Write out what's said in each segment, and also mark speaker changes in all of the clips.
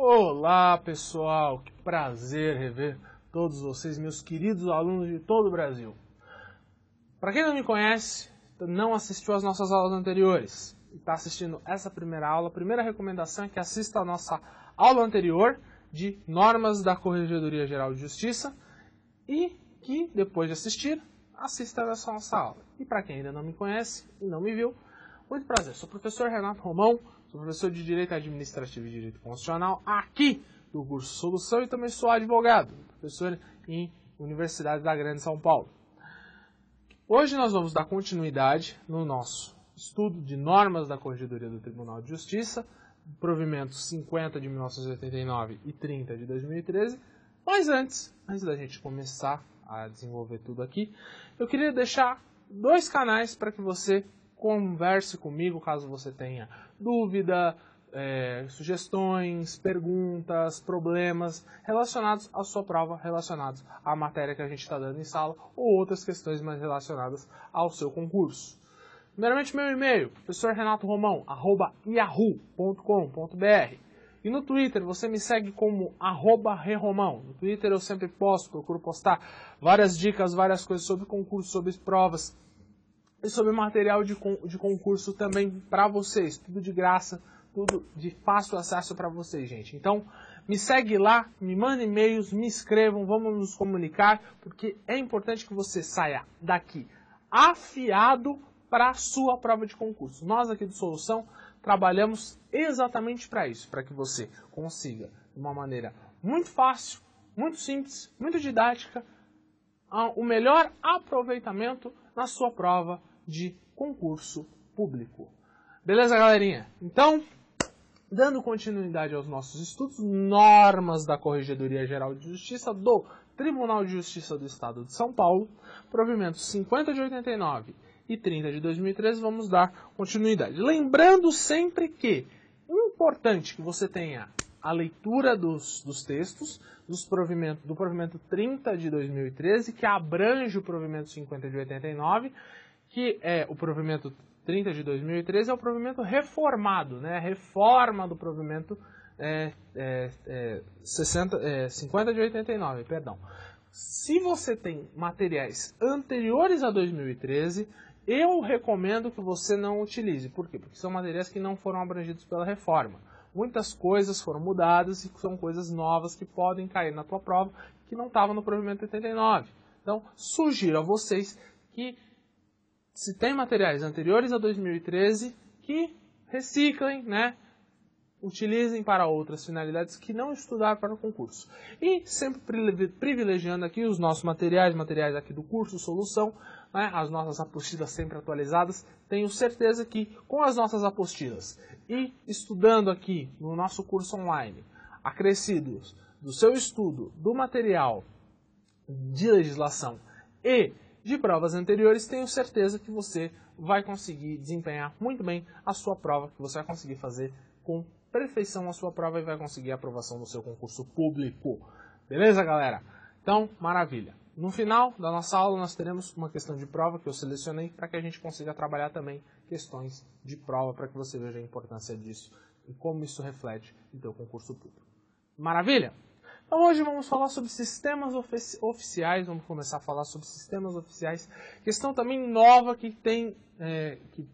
Speaker 1: Olá pessoal, que prazer rever todos vocês, meus queridos alunos de todo o Brasil. Para quem não me conhece, não assistiu às nossas aulas anteriores e está assistindo essa primeira aula, a primeira recomendação é que assista a nossa aula anterior de Normas da Corregedoria Geral de Justiça e que, depois de assistir, assista essa nossa aula. E para quem ainda não me conhece e não me viu, muito prazer, sou o professor Renato Romão, sou professor de Direito Administrativo e Direito Constitucional aqui do curso Solução e também sou advogado, professor em Universidade da Grande São Paulo. Hoje nós vamos dar continuidade no nosso estudo de normas da Corregedoria do Tribunal de Justiça, provimentos 50 de 1989 e 30 de 2013, mas antes da gente começar a desenvolver tudo aqui, eu queria deixar dois canais para que você converse comigo caso você tenha dúvida, sugestões, perguntas, problemas relacionados à sua prova, relacionados à matéria que a gente está dando em sala ou outras questões mais relacionadas ao seu concurso. Primeiramente, meu e-mail, professorrenatoRomão@yahoo.com.br, e no Twitter você me segue como @reromão. No Twitter eu sempre procuro postar várias dicas, várias coisas sobre concurso, sobre provas, e sobre material de concurso também para vocês, tudo de graça, tudo de fácil acesso para vocês, gente. Então, me segue lá, me manda e-mails, me escrevam, vamos nos comunicar, porque é importante que você saia daqui afiado para a sua prova de concurso. Nós aqui do Solução trabalhamos exatamente para isso, para que você consiga, de uma maneira muito fácil, muito simples, muito didática, o melhor aproveitamento na sua prova de concurso público. Beleza, galerinha? Então, dando continuidade aos nossos estudos, normas da Corregedoria Geral de Justiça do Tribunal de Justiça do Estado de São Paulo, provimentos 50 de 89 e 30 de 2013, vamos dar continuidade. Lembrando sempre que é importante que você tenha a leitura dos textos do provimento 30 de 2013, que abrange o provimento 50 de 89, que é o provimento 30 de 2013, é o provimento reformado, né? A reforma do provimento 50 de 89, perdão. Se você tem materiais anteriores a 2013, eu recomendo que você não utilize. Por quê? Porque são materiais que não foram abrangidos pela reforma. Muitas coisas foram mudadas e são coisas novas que podem cair na tua prova que não estavam no provimento 89. Então, sugiro a vocês que, se tem materiais anteriores a 2013, que reciclem, né? Utilizem para outras finalidades que não estudar para o concurso. E sempre privilegiando aqui os nossos materiais aqui do curso Solução, né? As nossas apostilas sempre atualizadas. Tenho certeza que com as nossas apostilas e estudando aqui no nosso curso online, acrescidos do seu estudo, do material de legislação e de provas anteriores, tenho certeza que você vai conseguir desempenhar muito bem a sua prova, que você vai conseguir fazer com perfeição a sua prova e vai conseguir a aprovação do seu concurso público. Beleza, galera? Então, maravilha. No final da nossa aula, nós teremos uma questão de prova que eu selecionei para que a gente consiga trabalhar também questões de prova, para que você veja a importância disso e como isso reflete no seu concurso público. Maravilha? Então hoje vamos falar sobre sistemas oficiais, vamos começar a falar sobre sistemas oficiais, questão também nova que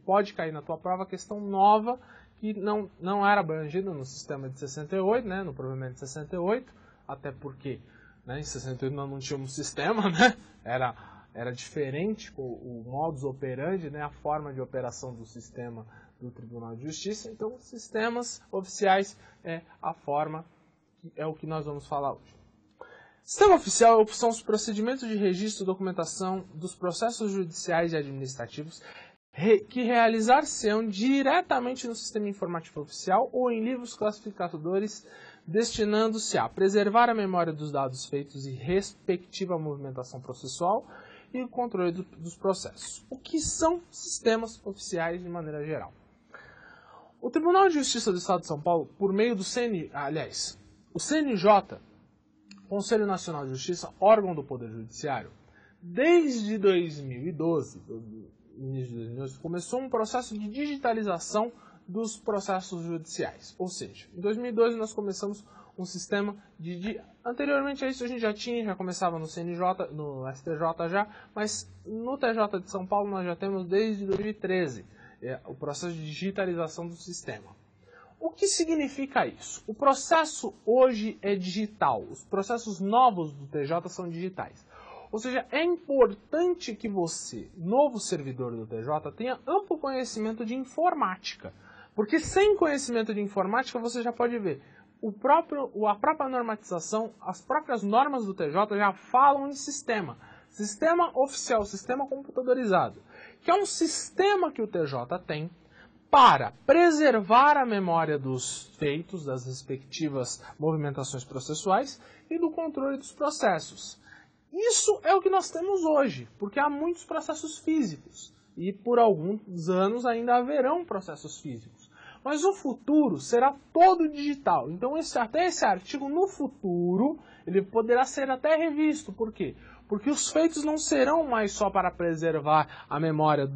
Speaker 1: pode cair na tua prova, questão nova que não era abrangida no sistema de 68, né, no provimento de 68, até porque, né, em 68 nós não tínhamos sistema, né, era diferente o modus operandi, né, a forma de operação do sistema do Tribunal de Justiça. Então, sistemas oficiais é a forma, é o que nós vamos falar hoje. Sistema oficial são os procedimentos de registro e documentação dos processos judiciais e administrativos que realizar-se-ão diretamente no sistema informativo oficial ou em livros classificadores, destinando-se a preservar a memória dos dados feitos e respectiva movimentação processual e o controle dos processos. O que são sistemas oficiais de maneira geral? O Tribunal de Justiça do Estado de São Paulo, por meio do o CNJ, Conselho Nacional de Justiça, órgão do Poder Judiciário, desde 2012, início de 2012, começou um processo de digitalização dos processos judiciais. Ou seja, em 2012 nós começamos um sistema anteriormente a isso a gente já começava no CNJ, no STJ já, mas no TJ de São Paulo nós já temos desde 2013 o processo de digitalização do sistema. O que significa isso? O processo hoje é digital, os processos novos do TJ são digitais. Ou seja, é importante que você, novo servidor do TJ, tenha amplo conhecimento de informática. Porque sem conhecimento de informática você já pode ver, a própria normatização, as próprias normas do TJ já falam em sistema. Sistema oficial, sistema computadorizado, que é um sistema que o TJ tem para preservar a memória dos feitos, das respectivas movimentações processuais e do controle dos processos. Isso é o que nós temos hoje, porque há muitos processos físicos e por alguns anos ainda haverão processos físicos. Mas o futuro será todo digital. Então até esse artigo no futuro ele poderá ser até revisto. Por quê? Porque os feitos não serão mais só para preservar a memória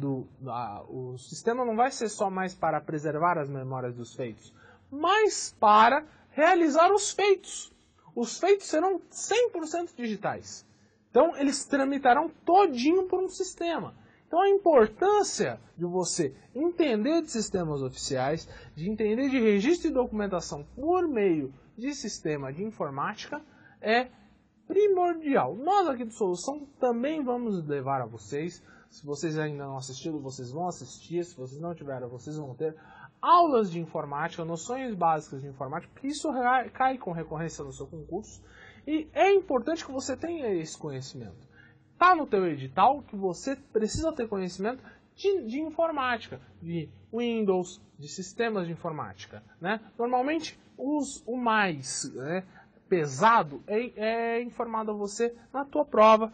Speaker 1: o sistema não vai ser só mais para preservar as memórias dos feitos, mas para realizar os feitos. Os feitos serão 100% digitais. Então eles tramitarão todinho por um sistema. Então a importância de você entender de sistemas oficiais, de entender de registro e documentação por meio de sistema de informática é primordial. Nós aqui do Solução também vamos levar a vocês, se vocês ainda não assistiram, vocês vão assistir, se vocês não tiveram, vocês vão ter aulas de informática, noções básicas de informática, porque isso cai com recorrência no seu concurso, e é importante que você tenha esse conhecimento. Está no teu edital que você precisa ter conhecimento de informática, de Windows, de sistemas de informática. Né? Normalmente, o mais pesado é informado a você na tua prova,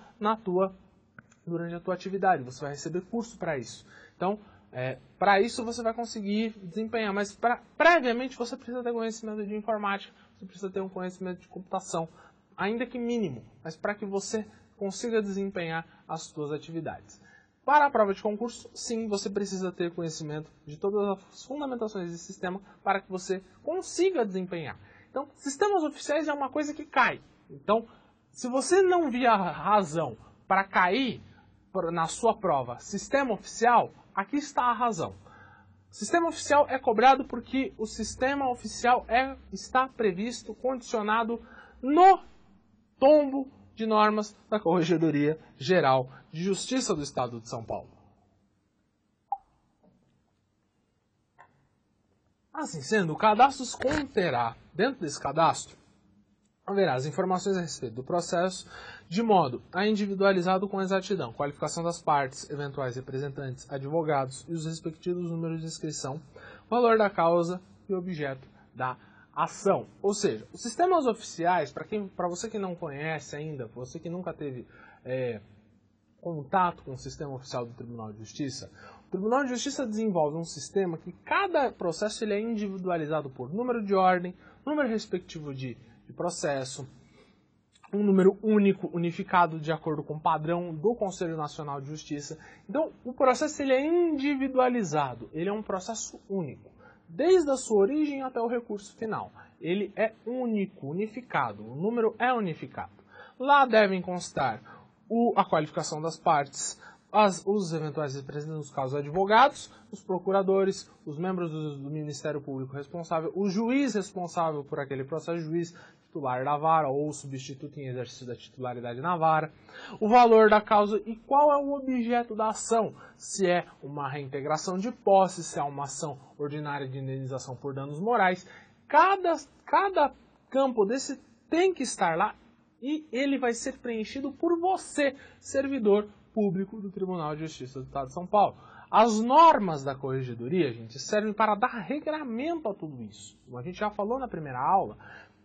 Speaker 1: durante a tua atividade. Você vai receber curso para isso. Então, para isso você vai conseguir desempenhar. Mas previamente você precisa ter conhecimento de informática, você precisa ter um conhecimento de computação, ainda que mínimo, mas para que você consiga desempenhar as suas atividades. Para a prova de concurso, sim, você precisa ter conhecimento de todas as fundamentações desse sistema para que você consiga desempenhar. Então, sistemas oficiais é uma coisa que cai. Então, se você não via razão para cair na sua prova sistema oficial, aqui está a razão. Sistema oficial é cobrado porque o sistema oficial está previsto, condicionado no tombo de normas da Corregedoria Geral de Justiça do Estado de São Paulo. Assim sendo, o cadastro conterá, dentro desse cadastro, haverá as informações a respeito do processo, de modo a individualizado com exatidão, qualificação das partes, eventuais representantes, advogados e os respectivos números de inscrição, valor da causa e objeto da ação. Ou seja, os sistemas oficiais, para você que não conhece ainda, você que nunca teve contato com o sistema oficial do Tribunal de Justiça, o Tribunal de Justiça desenvolve um sistema que cada processo ele é individualizado por número de ordem, número respectivo de processo, um número único, unificado de acordo com o padrão do Conselho Nacional de Justiça. Então, o processo ele é individualizado, ele é um processo único. Desde a sua origem até o recurso final. Ele é único, unificado, o número é unificado. Lá devem constar a qualificação das partes, os eventuais representantes, nos casos advogados, os procuradores, os membros do Ministério Público responsável, o juiz responsável por aquele processo, juiz titular da vara ou substituto em exercício da titularidade na vara, o valor da causa e qual é o objeto da ação, se é uma reintegração de posse, se é uma ação ordinária de indenização por danos morais. Cada campo desse tem que estar lá e ele vai ser preenchido por você, servidor público do Tribunal de Justiça do Estado de São Paulo. As normas da Corregedoria, gente, servem para dar regramento a tudo isso. Como a gente já falou na primeira aula,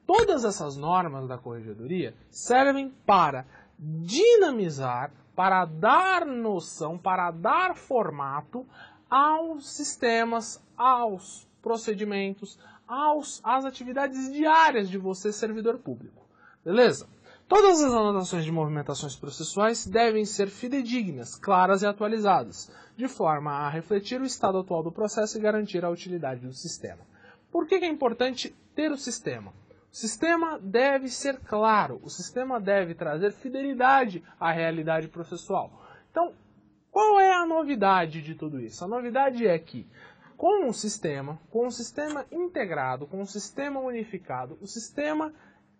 Speaker 1: todas essas normas da Corregedoria servem para dinamizar, para dar noção, para dar formato aos sistemas, aos procedimentos, às atividades diárias de você, servidor público. Beleza? Todas as anotações de movimentações processuais devem ser fidedignas, claras e atualizadas, de forma a refletir o estado atual do processo e garantir a utilidade do sistema. Por que é importante ter o sistema? O sistema deve ser claro, o sistema deve trazer fidelidade à realidade processual. Então, qual é a novidade de tudo isso? A novidade é que, com um sistema integrado, com um sistema unificado, o sistema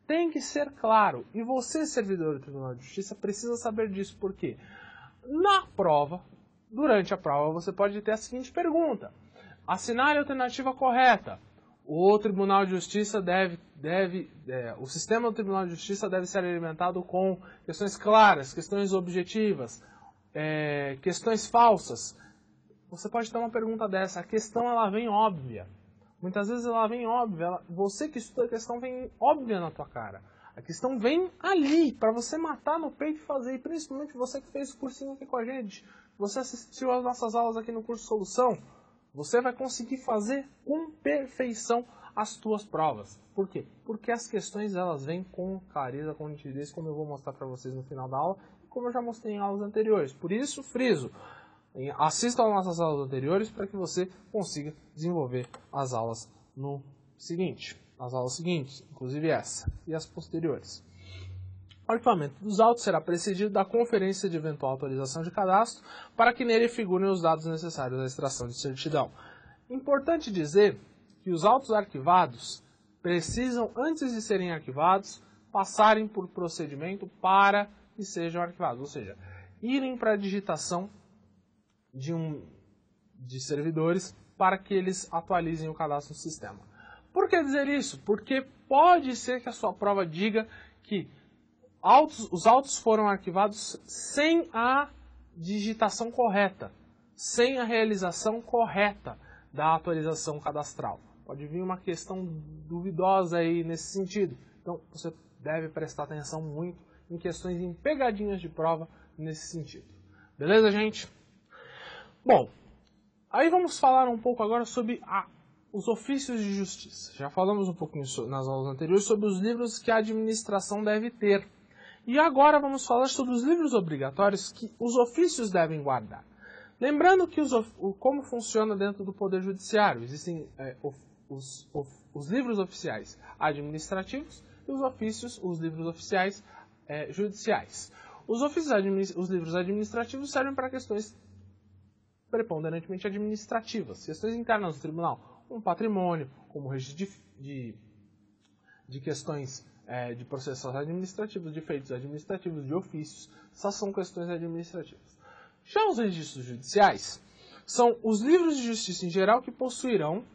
Speaker 1: tem que ser claro. E você, servidor do Tribunal de Justiça, precisa saber disso. Por quê? Na prova, durante a prova, você pode ter a seguinte pergunta. Assinale a alternativa correta. O Tribunal de Justiça o sistema do Tribunal de Justiça deve ser alimentado com questões claras, questões objetivas, questões falsas. Você pode ter uma pergunta dessa. A questão ela vem óbvia. Muitas vezes ela vem óbvia. Você que estuda a questão vem óbvia na tua cara. A questão vem ali, para você matar no peito e fazer. E principalmente você que fez o cursinho aqui com a gente. Você assistiu às nossas aulas aqui no curso Solução. Você vai conseguir fazer com perfeição as tuas provas. Por quê? Porque as questões elas vêm com clareza, com nitidez, como eu vou mostrar para vocês no final da aula, como eu já mostrei em aulas anteriores. Por isso, friso. Assista às nossas aulas anteriores para que você consiga desenvolver as aulas as aulas seguintes, inclusive essa e as posteriores. O arquivamento dos autos será precedido da conferência de eventual atualização de cadastro para que nele figurem os dados necessários à extração de certidão. Importante dizer que os autos arquivados precisam, antes de serem arquivados, passarem por procedimento para que sejam arquivados, ou seja, irem para a digitação de servidores para que eles atualizem o cadastro no sistema. Por que dizer isso? Porque pode ser que a sua prova diga que os autos foram arquivados sem a digitação correta, sem a realização correta da atualização cadastral. Pode vir uma questão duvidosa aí nesse sentido. Então você deve prestar atenção muito em questões, em pegadinhas de prova nesse sentido. Beleza, gente? Bom, aí vamos falar um pouco agora sobre os ofícios de justiça. Já falamos um pouquinho nas aulas anteriores sobre os livros que a administração deve ter. E agora vamos falar sobre os livros obrigatórios que os ofícios devem guardar. Lembrando que como funciona dentro do Poder Judiciário. Existem os livros oficiais administrativos e os livros oficiais judiciais. Os livros administrativos servem para questões preponderantemente administrativas, questões internas do tribunal, como patrimônio, como registro de questões de processos administrativos, de feitos administrativos, de ofícios. Essas são questões administrativas. Já os registros judiciais são os livros de justiça em geral que possuirão,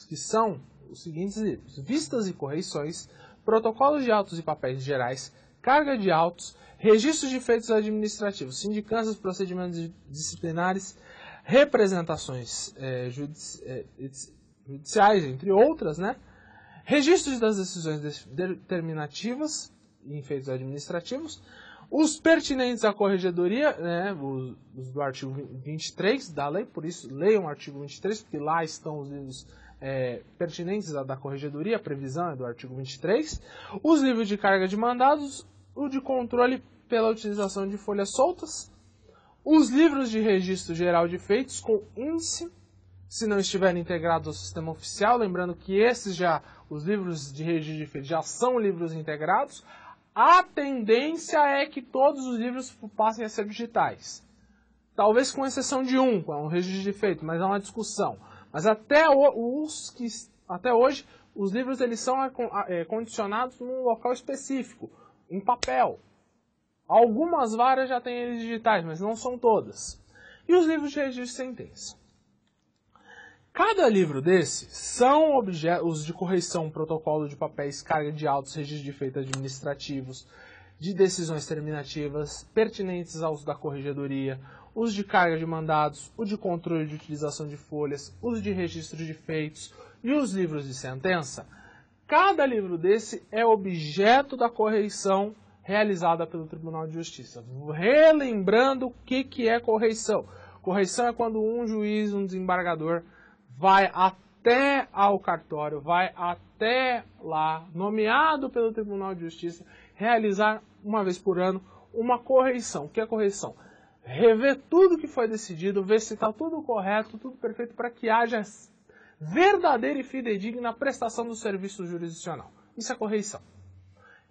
Speaker 1: que são os seguintes livros: vistas e correições, protocolos de autos e papéis gerais, carga de autos, registros de feitos administrativos, sindicâncias, procedimentos disciplinares, representações judiciais, entre outras, registros das decisões determinativas em feitos administrativos, os pertinentes à corregedoria, os do artigo 23 da lei, por isso leiam o artigo 23, porque lá estão os livros pertinentes da corregedoria, a previsão é do artigo 23, os livros de carga de mandados, o de controle pela utilização de folhas soltas, os livros de registro geral de feitos com índice, se não estiverem integrados ao sistema oficial, lembrando que os livros de registro de feitos já são livros integrados, a tendência é que todos os livros passem a ser digitais. Talvez com exceção de um registro de feitos, mas é uma discussão. Mas até hoje, os livros eles são condicionados num local específico, em papel. Algumas varas já têm eles digitais, mas não são todas. E os livros de registro de sentença. Cada livro desse são objetos de correição, protocolo de papéis, carga de autos, registro de feitos administrativos, de decisões terminativas, pertinentes aos da corregedoria, os de carga de mandados, o de controle de utilização de folhas, os de registro de feitos e os livros de sentença. Cada livro desse é objeto da correição realizada pelo Tribunal de Justiça. Relembrando o que é correição. Correição é quando um juiz, um desembargador, vai até ao cartório, vai até lá, nomeado pelo Tribunal de Justiça, realizar uma vez por ano uma correição. O que é correição? Rever tudo que foi decidido, ver se está tudo correto, tudo perfeito, para que haja verdadeira e fidedigna prestação do serviço jurisdicional. Isso é correição.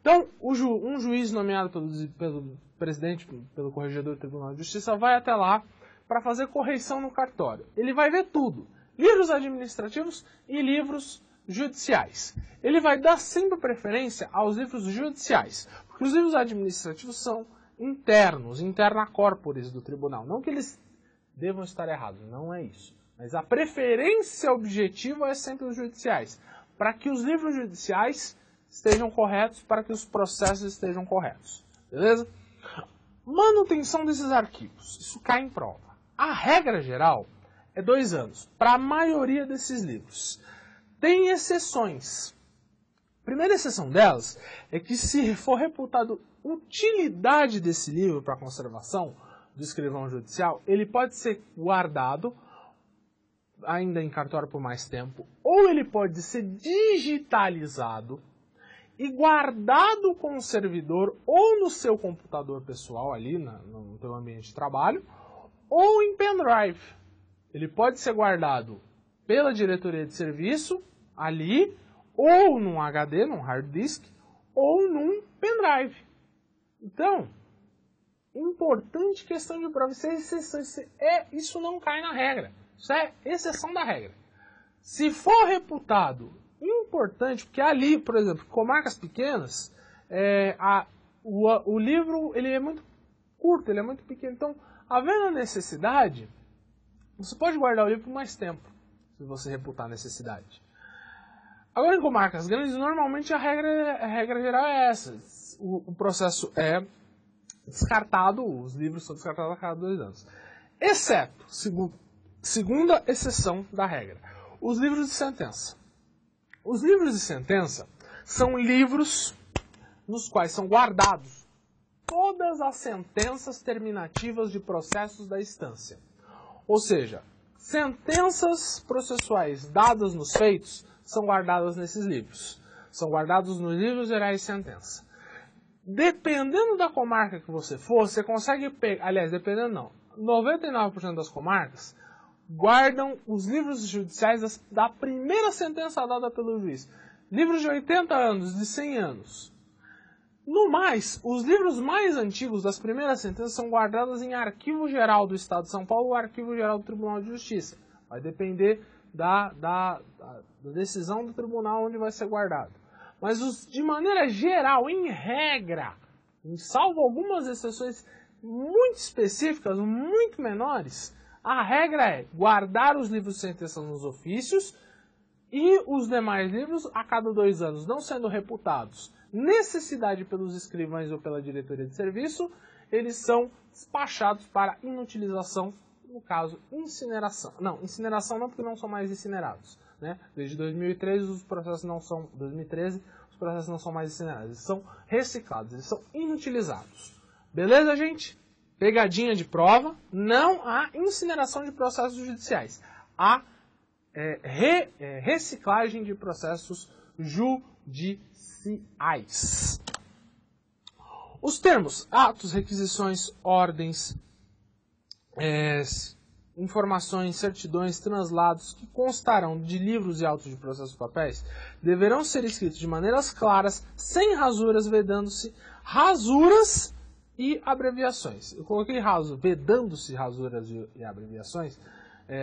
Speaker 1: Então, um juiz nomeado pelo presidente, pelo corregedor do Tribunal de Justiça, vai até lá para fazer correição no cartório. Ele vai ver tudo, livros administrativos e livros judiciais. Ele vai dar sempre preferência aos livros judiciais, porque os livros administrativos são internos, interna corporis do tribunal. Não que eles devam estar errados, não é isso. Mas a preferência objetiva é sempre os judiciais, para que os livros judiciais estejam corretos, para que os processos estejam corretos. Beleza? Manutenção desses arquivos. Isso cai em prova. A regra geral é 2 anos, para a maioria desses livros. Tem exceções. A primeira exceção delas é que, se for reputado utilidade desse livro para conservação do escrivão judicial, ele pode ser guardado ainda em cartório por mais tempo, ou ele pode ser digitalizado e guardado com o servidor ou no seu computador pessoal ali no seu ambiente de trabalho, ou em pendrive. Ele pode ser guardado pela diretoria de serviço ali, ou num HD, num hard disk, ou num pendrive. Então, importante questão de prova. Isso não cai na regra. Isso é exceção da regra. Se for reputado importante, porque ali, por exemplo, comarcas pequenas, o livro ele é muito curto, ele é muito pequeno. Então, havendo a necessidade, você pode guardar o livro por mais tempo, se você reputar a necessidade. Agora, em comarcas grandes, normalmente a regra geral é essa. O processo é descartado, os livros são descartados a cada 2 anos. Exceto, segunda exceção da regra, os livros de sentença. Os livros de sentença são livros nos quais são guardados todas as sentenças terminativas de processos da instância. Ou seja, sentenças processuais dadas nos feitos são guardadas nesses livros. São guardados nos livros gerais de sentença. Dependendo da comarca que você for, você consegue pegar... Aliás, dependendo não. 99% das comarcas guardam os livros judiciais da primeira sentença dada pelo juiz. Livros de 80 anos, de 100 anos. No mais, os livros mais antigos das primeiras sentenças são guardados em Arquivo Geral do Estado de São Paulo ou Arquivo Geral do Tribunal de Justiça. Vai depender da decisão do tribunal onde vai ser guardado. Mas de maneira geral, em regra, salvo algumas exceções muito específicas, muito menores, a regra é guardar os livros de sentença nos ofícios e os demais livros a cada 2 anos, não sendo reputados necessidade pelos escrivães ou pela diretoria de serviço, eles são despachados para inutilização, no caso, incineração. Não, incineração não, porque não são mais incinerados. Né? Desde 2013 os processos não são mais incinerados, eles são reciclados, eles são inutilizados. Beleza, gente? Pegadinha de prova, não há incineração de processos judiciais, há reciclagem de processos judiciais. Os termos atos, requisições, ordens, informações, certidões, translados que constarão de livros e autos de processos papéis deverão ser escritos de maneiras claras, sem rasuras, vedando-se rasuras e abreviações. Eu coloquei vedando-se rasuras e abreviações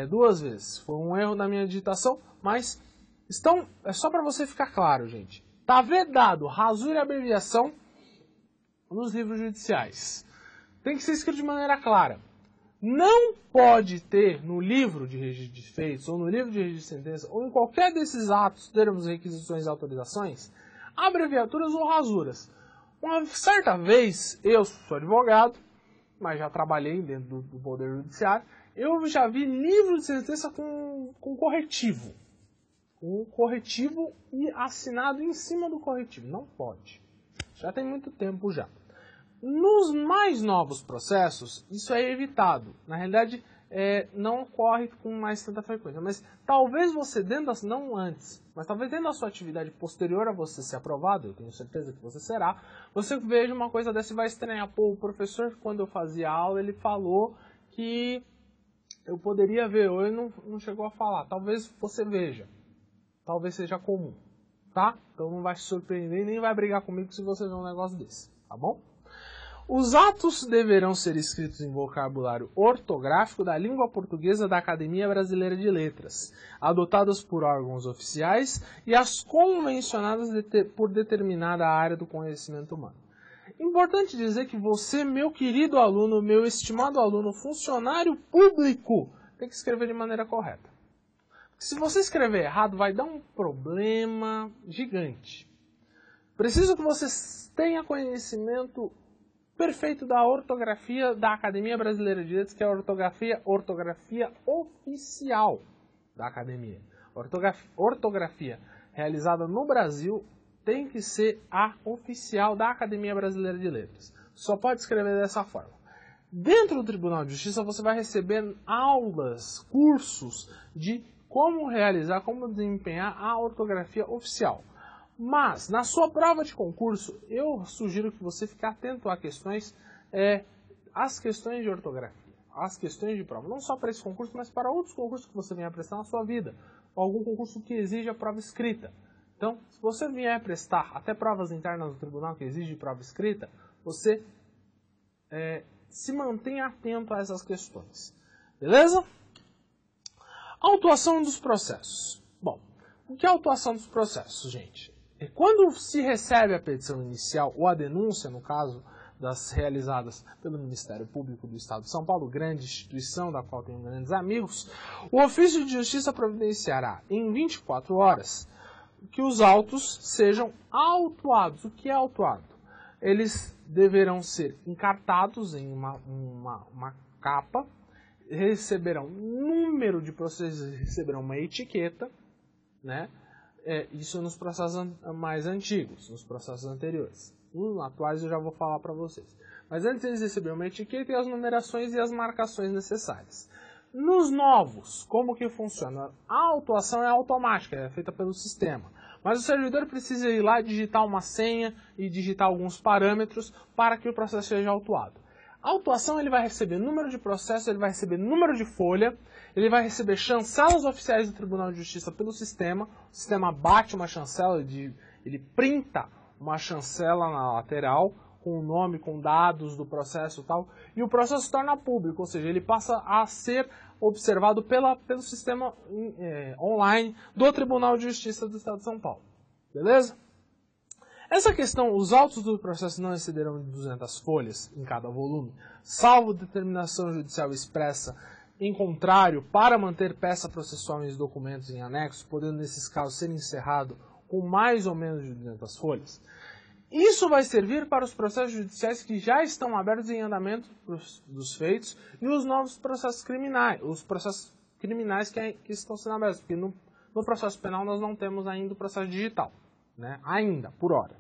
Speaker 1: 2 vezes. Foi um erro na minha digitação, mas é só para você ficar claro, gente. Está vedado rasura e abreviação nos livros judiciais. Tem que ser escrito de maneira clara. Não pode ter no livro de registro de feitos, ou no livro de registro de sentença, ou em qualquer desses atos, termos, requisições e autorizações, abreviaturas ou rasuras. Uma certa vez, eu sou advogado, mas já trabalhei dentro do Poder Judiciário, eu já vi livro de sentença com corretivo. Com corretivo e assinado em cima do corretivo. Não pode. Já tem muito tempo já. Nos mais novos processos, isso é evitado. Na realidade, não ocorre com mais tanta frequência. Mas talvez você, não antes, mas talvez dentro da sua atividade posterior a você ser aprovado, eu tenho certeza que você será, você veja uma coisa dessa e vai estranhar. Pô, o professor, quando eu fazia aula, ele falou que eu poderia ver, ou ele não chegou a falar. Talvez você veja. Talvez seja comum, tá? Então não vai se surpreender e nem vai brigar comigo se você ver um negócio desse, tá bom? Os atos deverão ser escritos em vocabulário ortográfico da língua portuguesa da Academia Brasileira de Letras, adotados por órgãos oficiais e as convencionadas por determinada área do conhecimento humano. Importante dizer que você, meu querido aluno, meu estimado aluno, funcionário público, tem que escrever de maneira correta. Se você escrever errado, vai dar um problema gigante. Preciso que você tenha conhecimento perfeito da ortografia da Academia Brasileira de Letras, que é a ortografia oficial da Academia. Ortografia realizada no Brasil tem que ser a oficial da Academia Brasileira de Letras. Só pode escrever dessa forma. Dentro do Tribunal de Justiça você vai receber aulas, cursos de como realizar, como desempenhar a ortografia oficial. Mas, na sua prova de concurso, eu sugiro que você fique atento a questões, as questões de ortografia, as questões de prova. Não só para esse concurso, mas para outros concursos que você venha prestar na sua vida. Ou algum concurso que exija prova escrita. Então, se você vier prestar até provas internas do tribunal que exigem prova escrita, você se mantenha atento a essas questões. Beleza? Autuação dos processos. Bom, o que é a autuação dos processos, gente? Quando se recebe a petição inicial, ou a denúncia, no caso, das realizadas pelo Ministério Público do Estado de São Paulo, grande instituição da qual tenho grandes amigos, o ofício de justiça providenciará, em 24 horas, que os autos sejam autuados. O que é autuado? Eles deverão ser encartados em uma capa, receberão número de processos, receberão uma etiqueta, né? Isso nos processos mais antigos, nos processos anteriores. Nos atuais eu já vou falar para vocês. Mas antes eles receberam uma etiqueta e as numerações e as marcações necessárias. Nos novos, como que funciona? A autuação é automática, é feita pelo sistema. Mas o servidor precisa ir lá, digitar uma senha e digitar alguns parâmetros para que o processo seja autuado. A autuação ele vai receber número de processo, ele vai receber número de folha, ele vai receber chancelas oficiais do Tribunal de Justiça pelo sistema. O sistema bate uma chancela, ele printa uma chancela na lateral com o nome, com dados do processo e tal, e o processo se torna público, ou seja, ele passa a ser observado pelo sistema online do Tribunal de Justiça do Estado de São Paulo. Beleza? Essa questão, os autos do processo não excederão de 200 folhas em cada volume, salvo determinação judicial expressa em contrário, para manter peça processual e documentos em anexo, podendo nesses casos ser encerrado com mais ou menos de 200 folhas. Isso vai servir para os processos judiciais que já estão abertos em andamento dos feitos e os novos processos criminais, os processos criminais que estão sendo abertos, porque no processo penal nós não temos ainda o processo digital. Né? Ainda, por hora.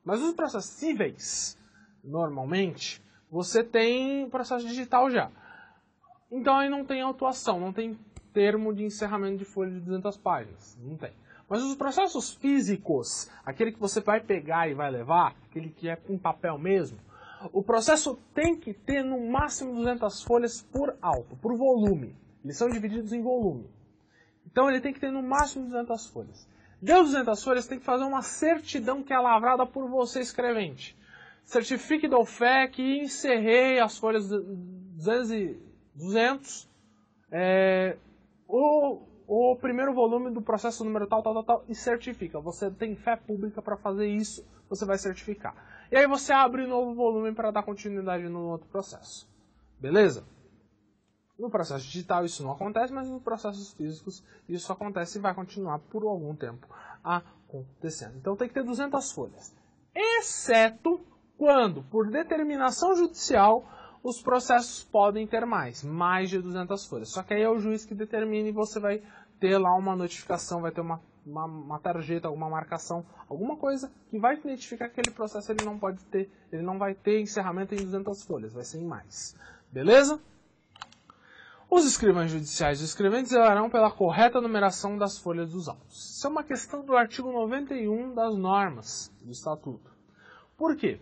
Speaker 1: Mas os processos cíveis, normalmente, você tem processo digital já. Então aí não tem autuação, não tem termo de encerramento de folha de 200 páginas. Não tem. Mas os processos físicos, aquele que você vai pegar e vai levar, aquele que é com papel mesmo, o processo tem que ter no máximo 200 folhas por auto, por volume. Eles são divididos em volume. Então ele tem que ter no máximo 200 folhas. Deu 200 folhas, tem que fazer uma certidão que é lavrada por você, escrevente. Certifique do fé que encerrei as folhas 200, o primeiro volume do processo número tal, e certifica. Você tem fé pública para fazer isso, você vai certificar. E aí você abre um novo volume para dar continuidade no outro processo. Beleza? No processo digital isso não acontece, mas nos processos físicos isso acontece e vai continuar por algum tempo acontecendo. Então tem que ter 200 folhas. Exceto quando, por determinação judicial, os processos podem ter mais de 200 folhas. Só que aí é o juiz que determina e você vai ter lá uma notificação, vai ter uma tarjeta, alguma marcação, alguma coisa que vai identificar que aquele processo ele não vai ter encerramento em 200 folhas, vai ser em mais. Beleza? Os escrivães judiciais e os escreventes zelarão pela correta numeração das folhas dos autos. Isso é uma questão do artigo 91 das normas do Estatuto. Por quê?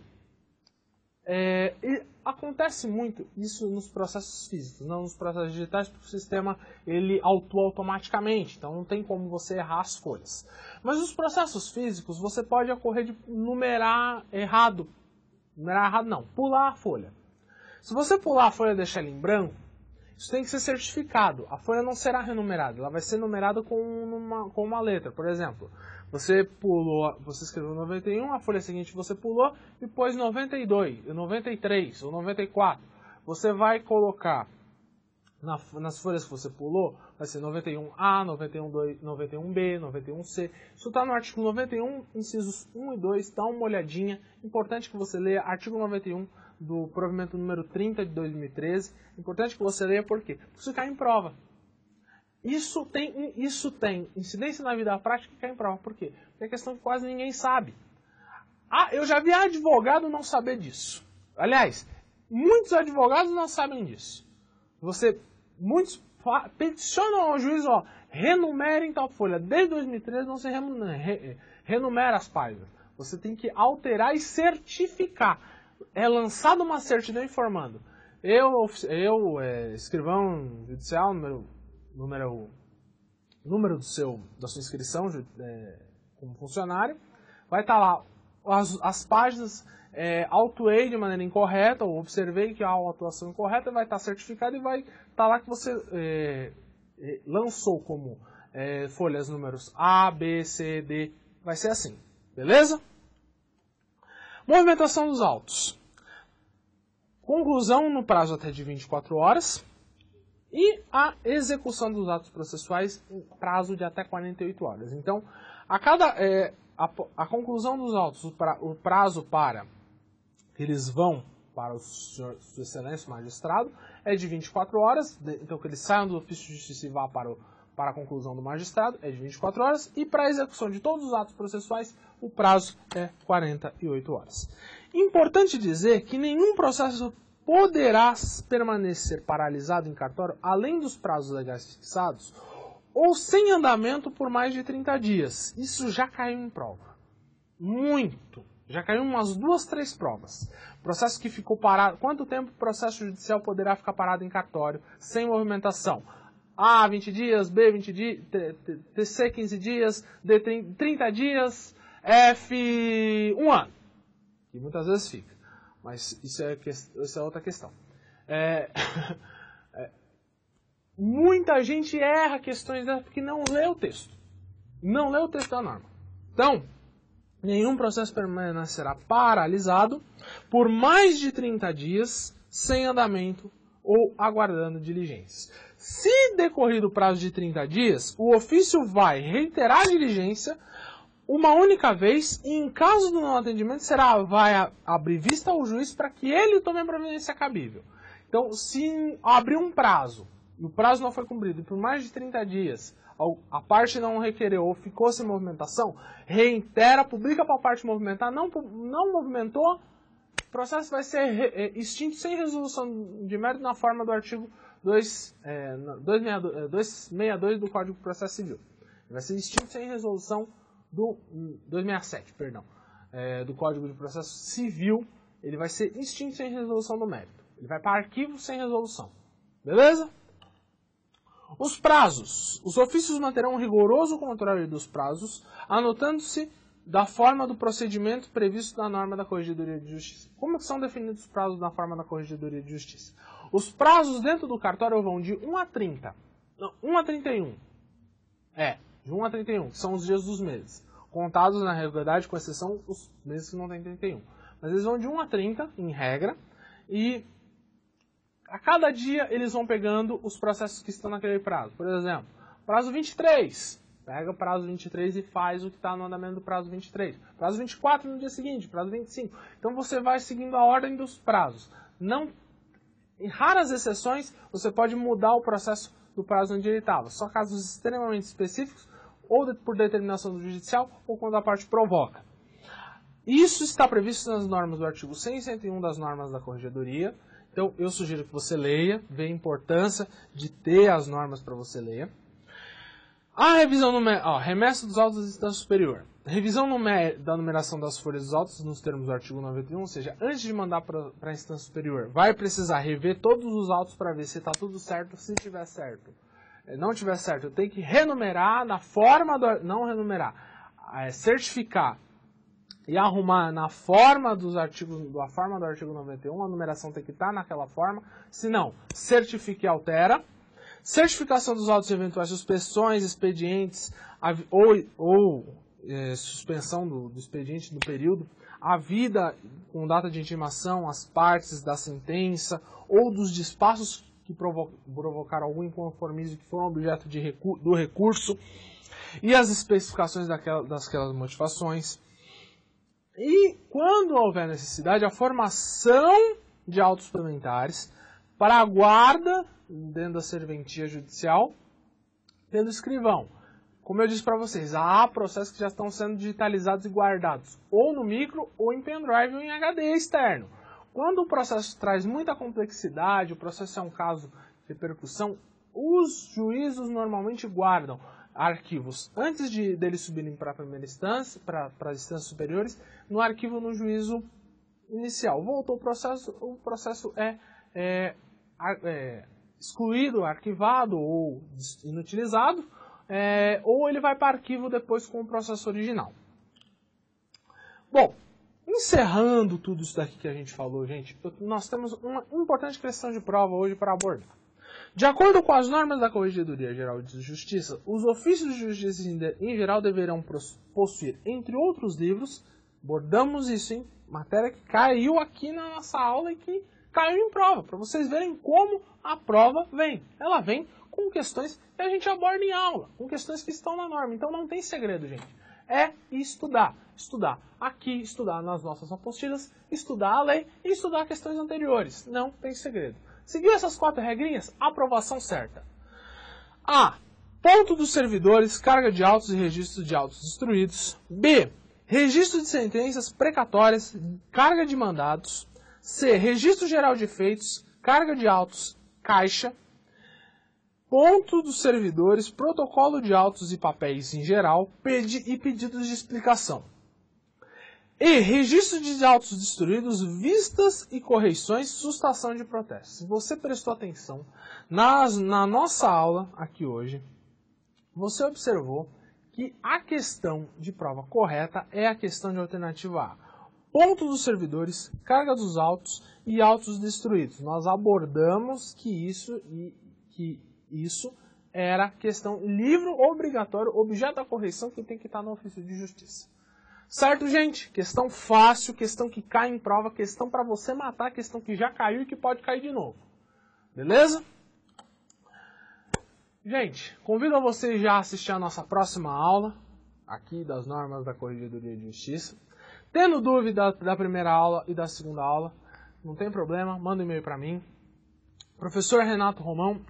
Speaker 1: Acontece muito isso nos processos físicos, não nos processos digitais, porque o sistema ele autua automaticamente, então não tem como você errar as folhas. Mas nos processos físicos você pode ocorrer de numerar errado. Numerar errado não, pular a folha. Se você pular a folha e deixar ela em branco, isso tem que ser certificado. A folha não será renumerada, ela vai ser numerada com uma letra. Por exemplo, você escreveu 91, a folha seguinte você pulou e pôs 92, 93 ou 94. Você vai colocar nas folhas que você pulou, vai ser 91A, 91B, 91C. Isso está no artigo 91, incisos 1 e 2, dá uma olhadinha. Importante que você leia artigo 91 do provimento número 30 de 2013. Importante que você leia por quê? Porque isso cai em prova. Isso tem incidência na vida prática e cai em prova. Por quê? Porque é questão que quase ninguém sabe. Eu já vi advogado não saber disso. Aliás, muitos advogados não sabem disso. Muitos peticionam ao juiz, renumerem tal folha. Desde 2013 não se renumera as páginas. Você tem que alterar e certificar. É lançada uma certidão informando. Escrivão judicial, número da sua inscrição como funcionário, vai estar lá as páginas, autuei de maneira incorreta, ou observei que há uma atuação incorreta, vai estar certificado e vai estar lá que você lançou como folhas números A, B, C, D, vai ser assim, beleza? Movimentação dos autos. Conclusão no prazo até de 24 horas. E a execução dos atos processuais em prazo de até 48 horas. Então, a conclusão dos autos, o prazo para que eles vão para o Sua Excelência, o magistrado, é de 24 horas. Então, que eles saiam do ofício de justiça e vá para a conclusão do magistrado, é de 24 horas. E para a execução de todos os atos processuais, o prazo é 48 horas. Importante dizer que nenhum processo poderá permanecer paralisado em cartório além dos prazos legais fixados ou sem andamento por mais de 30 dias. Isso já caiu em prova. Muito. Já caiu umas 2, 3 provas. Processo que ficou parado. Quanto tempo o processo judicial poderá ficar parado em cartório sem movimentação? A, 20 dias, B, 20 dias, C, 15 dias, D, 30 dias, F, 1 ano. E muitas vezes fica. Mas isso é outra questão. Muita gente erra questões dessas porque não lê o texto. Não lê o texto da norma. Então, nenhum processo permanecerá paralisado por mais de 30 dias sem andamento ou aguardando diligências. Se decorrido o prazo de 30 dias, o ofício vai reiterar a diligência uma única vez e, em caso do não atendimento, vai abrir vista ao juiz para que ele tome a providência cabível. Então, se abrir um prazo e o prazo não foi cumprido e por mais de 30 dias a parte não requereu ou ficou sem movimentação, reitera, publica para a parte movimentar, não movimentou, o processo vai ser extinto sem resolução de mérito na forma do artigo 262 do Código de Processo Civil. Vai ser extinto sem resolução do 267, perdão, do Código de Processo Civil. Ele vai ser extinto sem resolução do mérito. Ele vai para arquivo sem resolução. Beleza? Os prazos. Os ofícios manterão um rigoroso controle dos prazos, anotando-se da forma do procedimento previsto na norma da Corregedoria de Justiça. Como que são definidos os prazos na forma da Corregedoria de Justiça? Os prazos dentro do cartório vão de 1 a 30. Não, 1 a 31. De 1 a 31, que são os dias dos meses. Contados, na realidade, com exceção dos meses que não tem 31. Mas eles vão de 1 a 30, em regra, e a cada dia eles vão pegando os processos que estão naquele prazo. Por exemplo, prazo 23. Pega o prazo 23 e faz o que está no andamento do prazo 23. Prazo 24 no dia seguinte, prazo 25. Então você vai seguindo a ordem dos prazos. Em raras exceções, você pode mudar o processo do prazo onde ele estava. Só casos extremamente específicos, ou por determinação do judicial, ou quando a parte provoca. Isso está previsto nas normas do artigo 100 e 101 das normas da Corregedoria. Então, eu sugiro que você leia, veja a importância de ter as normas para você ler. A revisão remessa dos autos da instância superior. Revisão da numeração das folhas dos autos nos termos do artigo 91, ou seja, antes de mandar para a instância superior, vai precisar rever todos os autos para ver se está tudo certo, se tiver certo. Não tiver certo, eu tenho que renumerar na forma não renumerar, certificar e arrumar na forma dos artigos, da forma do artigo 91, a numeração tem que estar naquela forma, se não, certifica e altera. Certificação dos autos de eventuais suspensões, expedientes suspensão do expediente no período, a vida com data de intimação, as partes da sentença ou dos despachos que provocaram algum inconformismo que foram objeto do recurso e as especificações daquelas motivações. E, quando houver necessidade, a formação de autos suplementares para a guarda dentro da serventia judicial pelo escrivão. Como eu disse para vocês, há processos que já estão sendo digitalizados e guardados ou no micro ou em pendrive ou em HD externo. Quando o processo traz muita complexidade, o processo é um caso de repercussão, os juízos normalmente guardam arquivos antes deles subirem para a primeira instância, para as instâncias superiores, no arquivo no juízo inicial. Voltou o processo é excluído, arquivado ou inutilizado, ou ele vai para arquivo depois com o processo original. Bom, encerrando tudo isso daqui que a gente falou, gente, nós temos uma importante questão de prova hoje para abordar. De acordo com as normas da Corregedoria Geral de Justiça, os ofícios de justiça em geral deverão possuir, entre outros livros, abordamos isso em matéria que caiu aqui na nossa aula e que caiu em prova, para vocês verem como a prova vem. Ela vem com questões que a gente aborda em aula, com questões que estão na norma, então não tem segredo, gente. É estudar. Estudar aqui, estudar nas nossas apostilas, estudar a lei e estudar questões anteriores. Não tem segredo. Seguiu essas 4 regrinhas? Aprovação certa. A. Ponto dos servidores, carga de autos e registro de autos destruídos. B. Registro de sentenças precatórias, carga de mandados. C. Registro geral de feitos, carga de autos, caixa. Ponto dos servidores, protocolo de autos e papéis em geral e pedidos de explicação. E registro de autos destruídos, vistas e correições, sustação de protestos. Se você prestou atenção na nossa aula aqui hoje, você observou que a questão de prova correta é a questão de alternativa A. Ponto dos servidores, carga dos autos e autos destruídos. Nós abordamos que isso era questão livro obrigatório, objeto da correição que tem que estar no ofício de justiça. Certo, gente? Questão fácil, questão que cai em prova, questão para você matar, questão que já caiu e que pode cair de novo. Beleza? Gente, convido a vocês já a assistir a nossa próxima aula, aqui das normas da Corregedoria de Justiça. Tendo dúvida da primeira aula e da segunda aula, não tem problema, manda um e-mail para mim. Professor Renato Romão,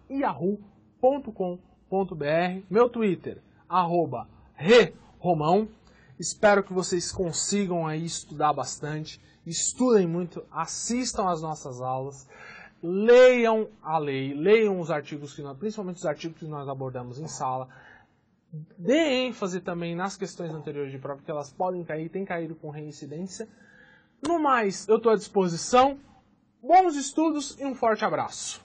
Speaker 1: @yahoo.com.br. Meu Twitter, @ReRomão. Espero que vocês consigam aí estudar bastante, estudem muito, assistam às nossas aulas, leiam a lei, leiam os artigos, principalmente os artigos que nós abordamos em sala, dê ênfase também nas questões anteriores de prova, porque elas podem cair, têm caído com reincidência. No mais, eu estou à disposição, bons estudos e um forte abraço.